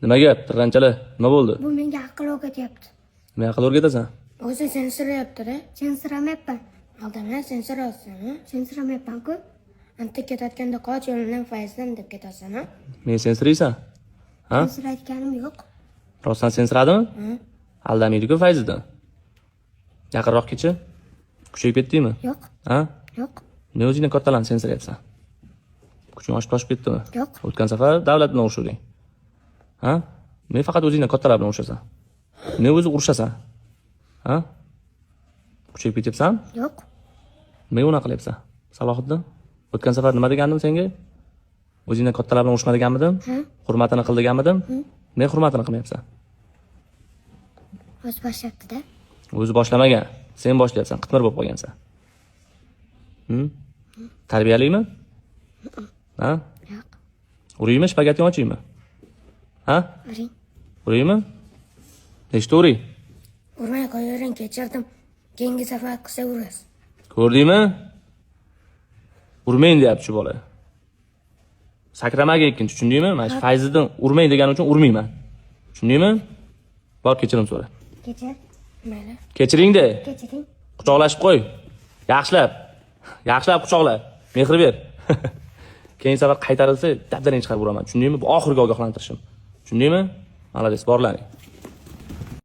Nima gap? Tirg'anchalar. Nima bo'ldi? Bu menga aql o'rgatyapti. Nima aql o'rgatasan? O'zi sensirayapti-da. Sensiramayapman. Oldindan sensirayapsan, ha? Sensiramayapman-ku. Anta ketayotganda qoch yo'limdan Fayzdan deb ketasan, ha? Men sensiraysan? Ha? Sensirayotganim yo'q. Rostdan sensiradimi? Ha? Aldamaydi-ku Fayzidan. Yaqinroq kechi. Kuchayib ketdingmi? Yo'q. Ha? Yo'q. Ne o'zingdan kattalarni sensiryapsan? Kuching oshib ketdimi? Yo'q. O'tgan safar davlat bilan urushuvding. Ha? Men faqat o'zingdan kattalar bilan urushasan. Ne o'zi urushasan? Ha? Kuchayib ketyapsan? Yo'q. Nima unaqa qilyapsan? Salohiddin, o'tgan safar nima degandim senga? O'zingdan kattalar bilan urushma deganmidim? Ha? Hurmatini qil deganmidim? Men hurmatini qilmayapsan. O'zi boshlayapti-da. O'zi boshlamagan. Sen boshlayapsan, qitmir bo'lib qolgansan. Tarbiyalikmi? Ha? Yo'q. Uriymi, shpagat ochiymi? Ha? Uring. Uriymi? Nechta uray? Urmay qo'yavering, kechirdim. Keyingi safar qilsa urasiz. Ko'rdingmi? Urmayin deyapti shu bola. Sakramaga ikkinchi, tushundingmi? Mana shu Fayziddin urmay degani uchun urmayman. Tushundingmi? Bor kechirim so'ra. Kechir. Mayli. Kechiring-da. Kechiring. Quchoqlashib qo'y. Yaxshilab. Yaxshilab quchoqla. Mehr ber. Keyingi safar qaytarilsa, dabdaringni chiqarib uraman. Tushundingmi? Bu oxirgi ogohlantirishim. Tushundingmi? Malades, borlaring.